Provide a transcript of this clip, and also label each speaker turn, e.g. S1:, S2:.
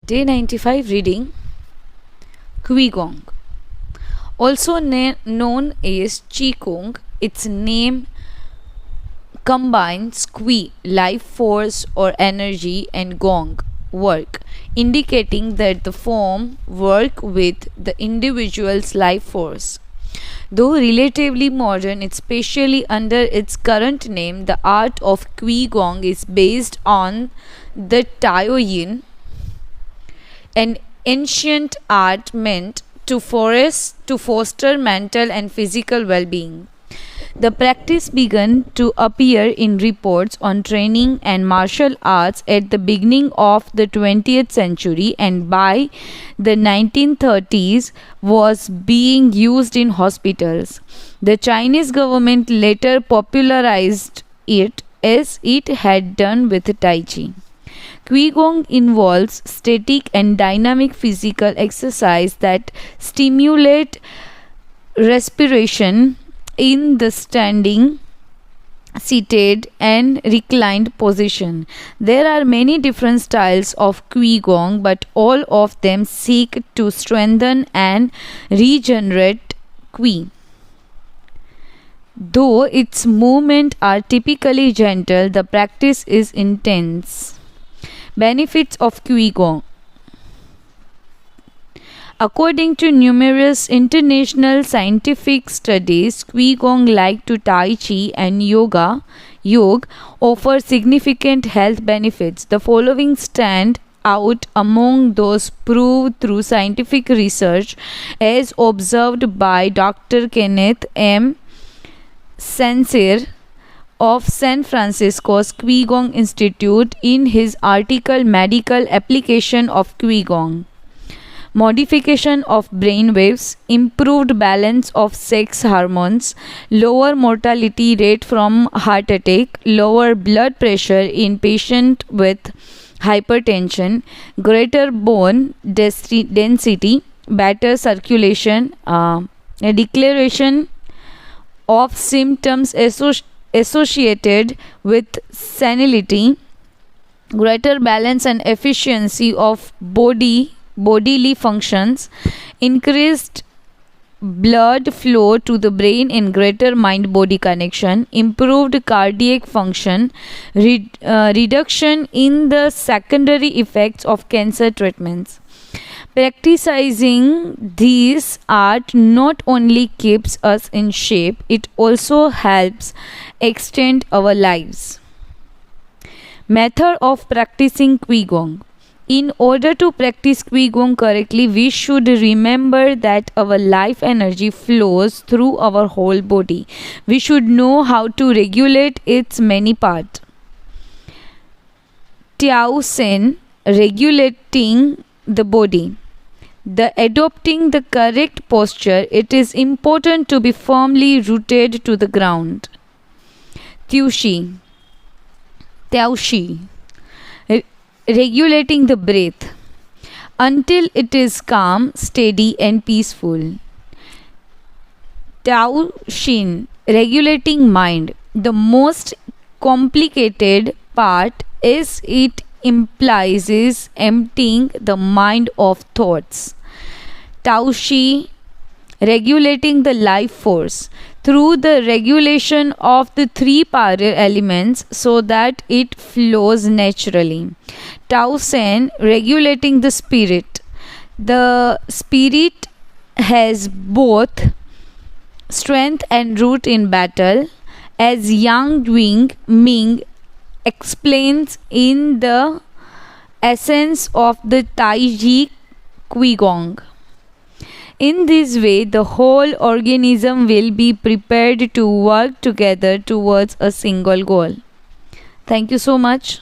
S1: Day 95 reading Qigong. Also known as Qigong, its name combines Qi, life force or energy, and Gong, work, indicating that the form work with the individual's life force. Though relatively modern, especially under its current name, the art of Qigong is based on the Taoyin, an ancient art meant to foster mental and physical well-being. The practice began to appear in reports on training and martial arts at the beginning of the 20th century, and by the 1930s was being used in hospitals. The Chinese government later popularized it as it had done with Tai Chi. Qigong involves static and dynamic physical exercise that stimulate respiration in the standing, seated, and reclined position. There are many different styles of Qigong, but all of them seek to strengthen and regenerate Qi. Though its movements are typically gentle, the practice is intense. Benefits of Qigong. According to numerous international scientific studies, Qigong, like to Tai Chi and Yoga, offer significant health benefits. The following stand out among those proved through scientific research, as observed by Dr. Kenneth M. Sansir of San Francisco's Qigong Institute in his article Medical Application of Qigong. Modification of brain waves, improved balance of sex hormones, lower mortality rate from heart attack, lower blood pressure in patients with hypertension, greater bone density, better circulation, declaration of symptoms associated with senility, greater balance and efficiency of bodily functions, increased blood flow to the brain and greater mind-body connection, improved cardiac function, reduction in the secondary effects of cancer treatments. Practicing this art not only keeps us in shape, it also helps extend our lives. Method of practicing Qigong. In order to practice Qigong correctly, we should remember that our life energy flows through our whole body. We should know how to regulate its many parts. Tao Sen, regulating the body. Adopting the correct posture, it is important to be firmly rooted to the ground. Tao Shi, regulating the breath until it is calm, steady, and peaceful. Tao Shin, regulating mind. The most complicated part is it implies is emptying the mind of thoughts. Tao Shi, regulating the life force through the regulation of the three power elements so that it flows naturally. Tao Sen, regulating the spirit. The spirit has both strength and root in battle, as Yang Ming explains in the essence of the Tai Chi Qigong. In this way, the whole organism will be prepared to work together towards a single goal. Thank you so much.